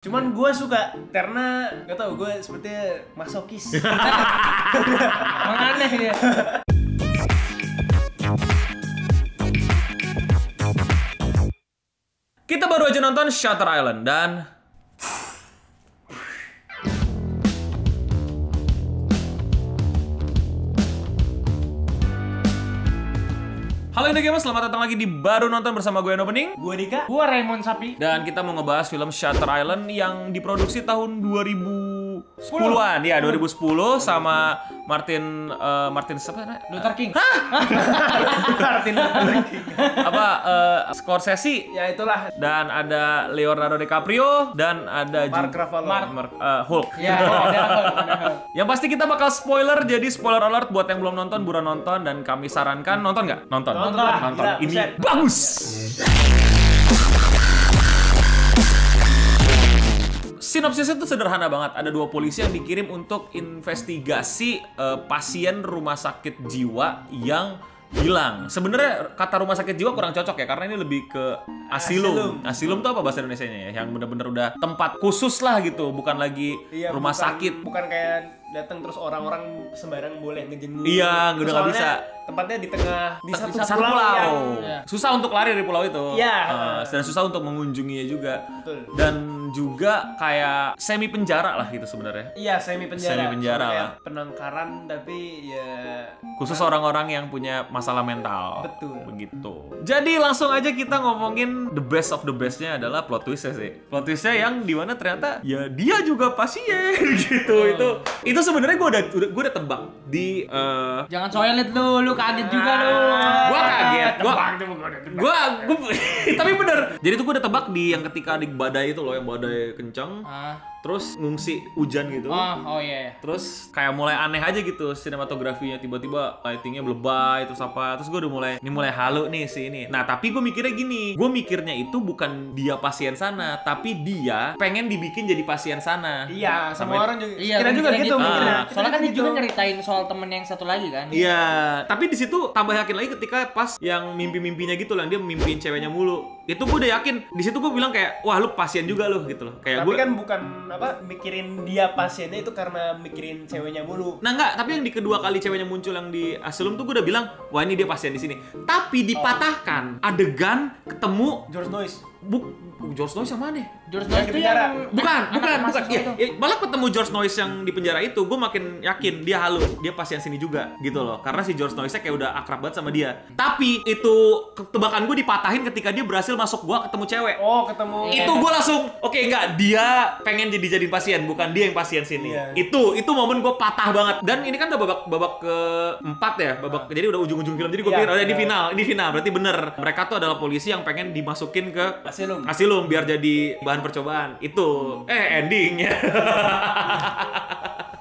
Cuman gue suka karena gak tau, gue sepertinya masokis. Aneh ya. Kita baru aja nonton Shutter Island dan halo Indo Gamers, selamat datang lagi di Baru Nonton bersama gue Eno Bening. Gue Dika. Gua Raymond Sapi. Dan kita mau ngebahas film Shutter Island yang diproduksi tahun 2010-an. Ya, 2010 sama Martin siapa namanya? Luther King. Martin Luther King. Scorsese. Ya itulah. Dan ada Leonardo DiCaprio dan ada Mark Ruffalo. Hulk. Ya, ada. Yang pasti kita bakal spoiler, jadi spoiler alert buat yang belum nonton, buruan nonton, dan kami sarankan nonton nggak? Nonton. Nonton. Gila, Ini buset. bagus. Sinopsisnya tuh sederhana banget. Ada dua polisi yang dikirim untuk investigasi pasien rumah sakit jiwa yang hilang. Sebenarnya kata rumah sakit jiwa kurang cocok ya, karena ini lebih ke asilum. Asilum tuh apa bahasa Indonesianya ya? Yang bener-bener udah tempat khusus lah gitu, bukan lagi rumah sakit. Bukan kayak datang terus orang-orang sembarang boleh ngejenguk. Iya, udah nggak bisa. Tempatnya di tengah di satu Satu pulau. pulau. Ya. Susah untuk lari dari pulau itu. Iya. Dan susah untuk mengunjunginya juga. Betul. Dan juga kayak semi penjara lah gitu sebenarnya. Iya, semi penjara. Semi penjara Soalnya lah. kayak penangkaran tapi ya Khusus orang-orang yang punya masalah mental. Betul. Begitu. Jadi langsung aja kita ngomongin the best of the bestnya adalah plot twistnya sih. Plot twistnya yang dimana ternyata ya dia juga pasien gitu. Itu sebenarnya gue udah tebak di Jangan soelit lu kaget juga lu. Gua kaget. Gua tapi bener. Jadi tuh gue udah tebak di yang ketika di badai itu loh, yang badai kencang. Terus ngungsi hujan gitu. Oh iya. Terus kayak mulai aneh aja gitu sinematografinya, tiba-tiba lightingnya lebay terus apa. Terus gue udah mulai halu nih si ini. Nah, tapi gue mikirnya gini. Gue mikirnya itu bukan dia pasien sana, tapi dia pengen dibikin jadi pasien sana. Iya, sama orang juga. Iya, Kira juga gitu mikirnya. Soalnya kan dia juga nyeritain soal temen yang satu lagi kan. Iya, tapi di situ tambah yakin lagi ketika pas yang mimpi-mimpinya gitu lah, dia mimpiin ceweknya mulu. Itu gue udah yakin. Di situ gue bilang kayak, wah lu pasien juga lu gitu loh. Kayak Tapi gue kan bukan mikirin dia pasiennya itu karena mikirin ceweknya mulu. Nah enggak, tapi yang di kedua kali ceweknya muncul yang di Asylum tuh gue udah bilang, wah ini dia pasien di sini. Tapi dipatahkan adegan ketemu George Noyce. George Noyce yang mana? George Yang Noyce di tuh penjara. yang Bukan. mahasiswa itu. Ya, malah ketemu George Noyce yang di penjara itu, gue makin yakin dia halu, dia pasien sini juga gitu loh. Karena si George Noyce kayak udah akrab banget sama dia. Tapi itu tebakan gue dipatahin ketika dia berhasil masuk gua ketemu cewek. Oh, ketemu. Itu gue langsung, oke enggak, dia pengen jadiin pasien, bukan dia yang pasien sini. Iya. Itu momen gue patah banget. Dan ini kan udah babak keempat ya, jadi udah ujung-ujung film. Jadi gue pikir, oh ya, ini final, berarti bener. Mereka tuh adalah polisi yang pengen dimasukin ke Asylum biar jadi bahan percobaan. Itu endingnya.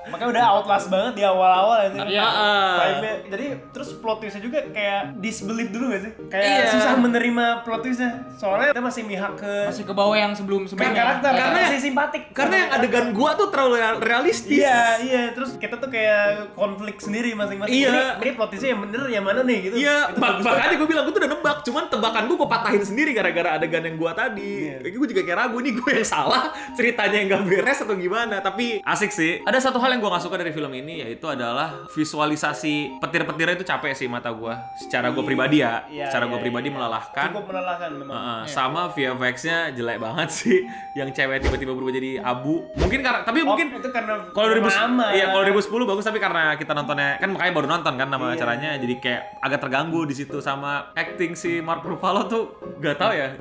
Makanya udah outlast banget di awal-awal ya. Iya. Vibe-nya. Jadi terus plot twistnya juga kayak disbelief dulu gak sih? Kayak Iya. susah menerima plot twistnya. Soalnya kita masih mihak masih ke bawah yang ke sebelum-sebelumnya. karakter. Karena- masih simpatik. Karena yang adegan gua tuh terlalu realistis. Iya. Terus kita tuh kayak konflik sendiri masing-masing. Iya. Ini plot twistnya yang bener yang mana nih gitu. Iya, Itu bagus makanya gue bilang gue tuh udah nebak, cuman tebakan gue patahin sendiri gara-gara adegan yang gue tadi. Iya. Kayak gue juga kayak ragu nih, gue yang salah, ceritanya yang gak beres atau gimana. Tapi asik sih. Ada satu hal yang gue gak suka dari film ini, yaitu adalah visualisasi petir-petirnya itu capek sih mata gue. Secara gue pribadi ya, secara gue pribadi melelahkan. Cukup melelahkan memang. Sama VFX-nya jelek banget sih. Yang cewek tiba-tiba berubah jadi abu. Mungkin karena, tapi mungkin itu karena kalau 2010, lama. iya kalau 2010 bagus, tapi karena kita nontonnya kan makanya baru nonton kan nama Iya. acaranya, jadi kayak agak terganggu di situ. Sama acting si Mark Ruffalo tuh gak tahu ya,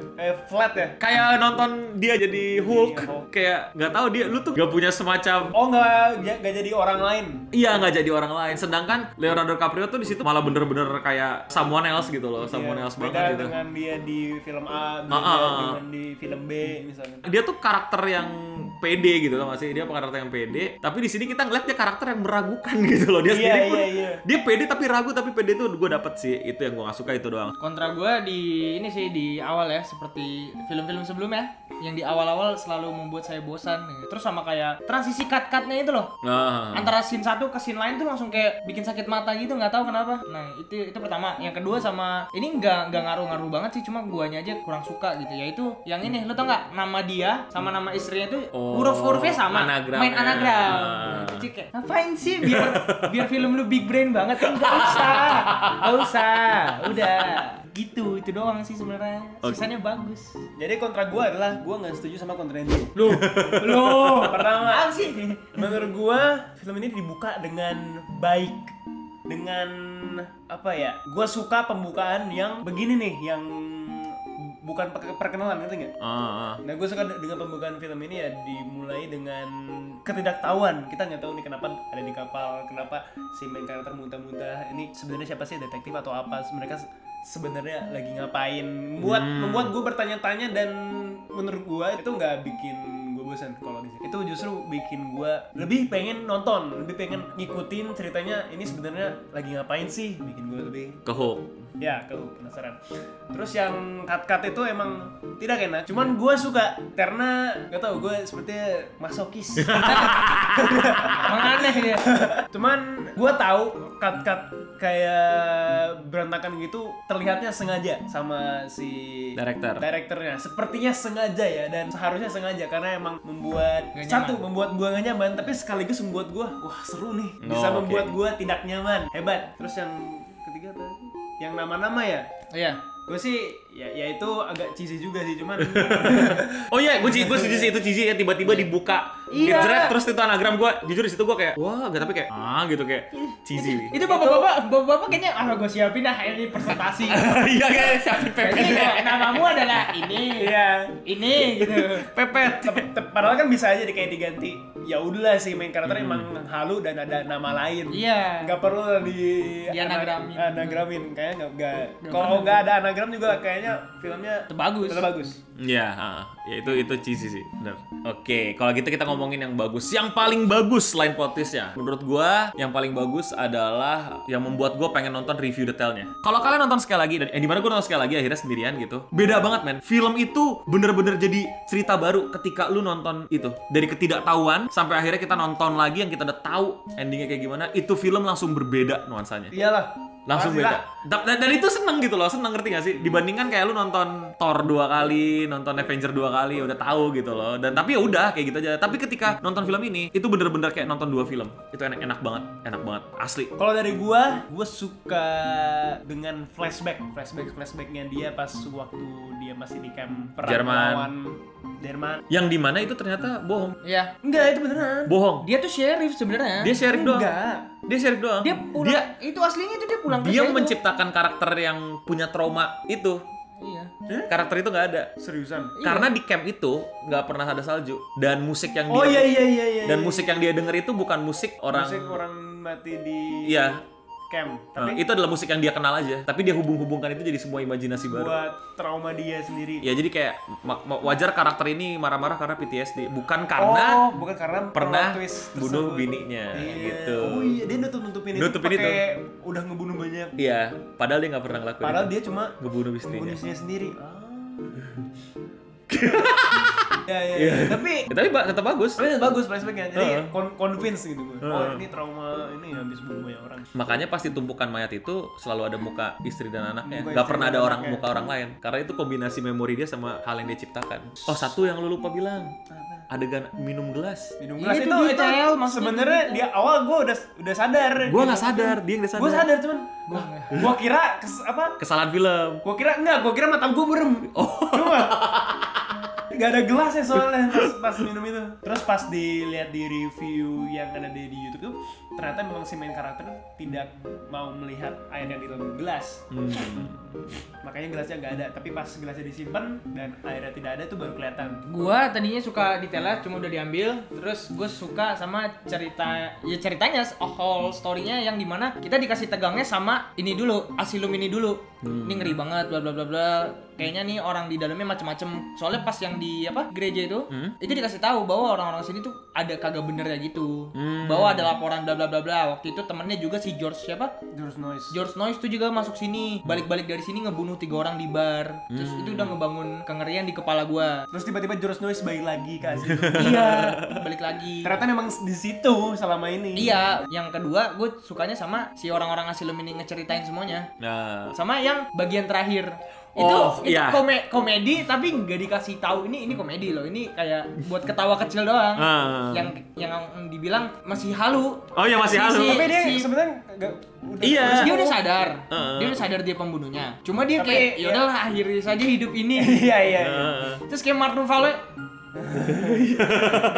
flat ya. kayak nonton dia jadi Hulk, Iya, Hulk. kayak gak tahu dia, lu tuh gak punya semacam Oh, nggak jadi orang lain. iya nggak jadi orang lain. Sedangkan Leonardo DiCaprio tuh di situ malah bener-bener kayak someone else gitu loh, someone else Beda banget gitu. dengan dia di film A, beda dengan di film B misalnya. Dia tuh karakter yang pede gitu loh, masih dia karakter yang pede. Tapi di sini kita ngeliat dia karakter yang meragukan gitu loh. Dia sendiri pun dia pede tapi ragu, tapi pede itu gue dapet sih. Itu yang gue gak suka, itu doang. Kontra gue di ini sih di awal ya, seperti film-film sebelumnya yang di awal-awal selalu membuat saya bosan. Terus sama kayak transisi cut-cutnya itu loh. Antara scene satu ke scene lain tuh langsung kayak bikin sakit mata gitu, nggak tahu kenapa. Nah itu pertama. Yang kedua sama ini nggak ngaruh-ngaruh banget sih, cuma guanya aja kurang suka gitu. Yaitu yang ini, lo tau nggak, nama dia sama nama istrinya tuh huruf-hurufnya sama, anagram, main anagram. Itu kayak ngapain sih biar film lu big brain banget? Nggak usah, udah gitu, itu doang sih sebenarnya. Sisanya bagus. Jadi kontra gue adalah gue nggak setuju sama kontra dia. Loh, Pertama sih, menurut gue film ini dibuka dengan baik, dengan apa ya? Gue suka pembukaan yang begini nih, yang bukan perkenalan, ngerti nggak? Nah gue suka dengan pembukaan film ini ya, dimulai dengan ketidaktahuan. Kita nggak tahu nih kenapa ada di kapal, kenapa si main karakter muntah-muntah. Ini sebenarnya siapa sih, detektif atau apa? Mereka sebenarnya lagi ngapain? Membuat gue bertanya-tanya, dan menurut gue itu nggak bikin gue bosan kalau di sini. Itu justru bikin gue lebih pengen nonton, lebih pengen ngikutin ceritanya. Ini sebenarnya lagi ngapain sih? Bikin gue lebih Kehook. Ya, penasaran. Terus yang cut-cut itu emang tidak enak. Cuman gue suka karena gak tau, gue sepertinya masokis. emang aneh ya. Cuman gue tahu cut-cut kayak berantakan gitu terlihatnya sengaja sama si direkturnya. Sepertinya sengaja ya, dan seharusnya sengaja karena emang membuat membuat gue gak nyaman, tapi sekaligus membuat gue wah seru nih, bisa membuat gue tidak nyaman. Hebat. Terus yang ketiga tadi yang nama-nama ya? Iya. Gue sih ya itu agak cheesy juga sih, cuman Oh iya, gue setuju sih, itu cheesy ya, tiba-tiba dibuka dijeret, terus itu anagram. Gue jujur di situ gue kayak wah, gak, tapi kayak gitu, kayak cheesy. Itu bapak-bapak kayaknya gue siapin ini presentasi. Iya kayak siapin pepet. Namamu adalah ini. iya. Ini gitu. Pepet. Padahal kan bisa aja kayak diganti. Ya udahlah, si main karakter emang halu dan ada nama lain. Iya. Nggak perlu anagramin. Kayaknya nggak. Kalau nggak ada anagram juga kayaknya filmnya bagus. Iya, ya itu cheesy sih, bener. Oke, kalau gitu kita ngomongin yang bagus. Yang paling bagus selain plot twist-nya, menurut gua yang paling bagus adalah yang membuat gua pengen nonton review detailnya. Kalau kalian nonton sekali lagi, dan dimana gua nonton sekali lagi akhirnya sendirian gitu, beda banget men. Film itu bener-bener jadi cerita baru ketika lu nonton itu. Dari ketidaktahuan sampai akhirnya kita nonton lagi yang kita udah tahu endingnya kayak gimana, itu film langsung berbeda nuansanya. Iyalah. Langsung beda. Dan itu seneng gitu loh, seneng, ngerti gak sih? Dibandingkan kayak lu nonton Thor 2 kali, nonton Avenger 2 kali, udah tahu gitu loh. Dan tapi ya udah kayak gitu aja. Tapi ketika nonton film ini, itu bener-bener kayak nonton 2 film. Itu enak banget asli. Kalau dari gua suka dengan flashbacknya dia pas waktu dia masih di camp perang melawan Jerman. Yang dimana itu ternyata bohong. Iya. Enggak, itu beneran. Bohong. Dia tuh sheriff sebenarnya. Dia sheriff doang. Enggak. Dia sheriff doang. Dia pulang. Itu aslinya itu dia pulang Dia kerja menciptakan karakter yang punya trauma itu. Iya. Karakter itu nggak ada. Seriusan? Karena di camp itu nggak pernah ada salju, dan musik yang iya. Dan musik yang dia denger itu bukan musik orang mati di camp. Tapi itu adalah musik yang dia kenal aja. Tapi dia hubung-hubungkan itu jadi semua imajinasi baru. Buat trauma dia sendiri. Ya jadi kayak wajar karakter ini marah-marah karena PTSD, bukan karena pernah bunuh bininya gitu. Oh iya, dia nutupin itu pakai udah ngebunuh banyak. Iya, padahal dia nggak pernah ngelakuin. Padahal itu. Dia cuma ngebunuh istrinya sendiri. Ya. Tapi tetap bagus. Bagus flashbacknya. Jadi convince gitu gue. Oh, ini trauma ini habis bunuh banyak orang. Makanya pasti tumpukan mayat itu selalu ada muka istri dan anaknya. Gak pernah ada muka orang lain. Karena itu kombinasi memori dia sama hal yang dia ciptakan. Oh, satu yang lu lupa bilang. Adegan minum gelas. Itu detail. Sebenarnya di awal gue udah sadar. Gue nggak sadar, dia yang udah sadar. Gue sadar cuman. Gue kira kesalahan film. Gue kira mata gue merem. Cuma gak ada gelasnya soalnya pas minum itu. Terus pas dilihat di review yang ada di YouTube tuh, ternyata memang si main karakter tidak mau melihat air yang di dalam gelas. Makanya gelasnya nggak ada. Tapi pas gelasnya disimpan dan airnya tidak ada, itu baru kelihatan. Gua tadinya suka detailnya, cuma udah diambil. Terus gue suka sama ceritanya whole story-nya yang dimana kita dikasih tegangnya sama ini dulu, Asylum ini dulu. Ini ngeri banget bla bla bla bla. Kayaknya nih orang di dalamnya macem-macem. Soalnya pas yang di gereja itu dikasih tahu bahwa orang-orang sini tuh ada kagak benernya gitu. Bahwa ada laporan bla bla bla bla. Waktu itu temennya juga si George George Noyce tuh juga masuk sini. Balik-balik dari sini ngebunuh 3 orang di bar. Terus itu udah ngebangun kengerian di kepala gua. Terus tiba-tiba George Noyce balik lagi ke asli. Iya, balik lagi. Ternyata memang di situ selama ini. Iya, yang kedua gue sukanya sama si orang-orang asylum ini ngeceritain semuanya. Nah, Sama yang bagian terakhir. Oh, itu iya. komedi tapi nggak dikasih tahu ini komedi loh. Ini kayak buat ketawa kecil doang. Yang dibilang masih halu. Oh iya masih halu. Tapi dia sebenarnya enggak Iya. Terus dia udah sadar. Dia udah sadar dia pembunuhnya. Cuma dia Tapi, kayak ya. ya udahlah akhiri saja hidup ini. Iya. Terus kayak Mark Ruffalo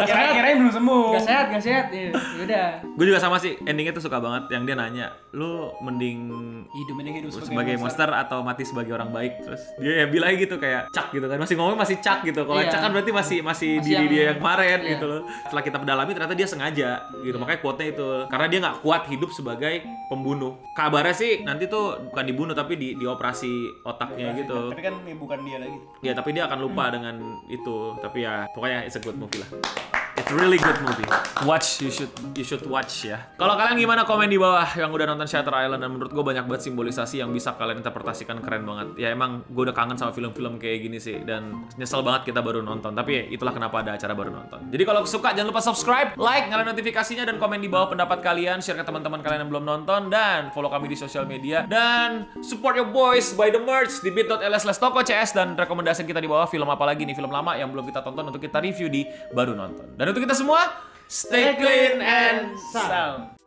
Kira-kira belum sembuh. gak sehat ya udah. Gue juga sama sih, endingnya tuh suka banget yang dia nanya, lu mending Hidup sebagai monster atau mati sebagai orang baik. Terus dia ya bilang gitu kayak Chuck gitu kan, masih ngomong masih Chuck gitu. Kalau Iya. Chuck kan berarti masih diri yang- dia yang kemarin iya. gitu loh. Setelah kita pedalami ternyata dia sengaja gitu. Makanya quote-nya itu karena dia nggak kuat hidup sebagai pembunuh. Kabarnya sih nanti tuh bukan dibunuh tapi dioperasi otaknya gitu. Tapi kan bukan dia lagi. Ya tapi dia akan lupa dengan itu. Tapi ya pokoknya it's a good movie lah. It's really good movie. Watch, you should watch ya. Kalau kalian gimana, komen di bawah yang udah nonton Shutter Island. Dan menurut gue banyak banget simbolisasi yang bisa kalian interpretasikan, keren banget. Ya emang gue udah kangen sama film-film kayak gini sih. Dan nyesel banget kita baru nonton. Tapi ya, itulah kenapa ada acara baru nonton. Jadi kalau suka jangan lupa subscribe, like, nyalain notifikasinya, dan komen di bawah pendapat kalian. Share ke teman-teman kalian yang belum nonton. Dan follow kami di sosial media. Dan support your boys by the merch di bit.ly/tokocs. Dan rekomendasi kita di bawah, film apa lagi nih, film lama yang belum kita tonton untuk kita review di baru nonton. Dan untuk kita semua, stay clean and sound.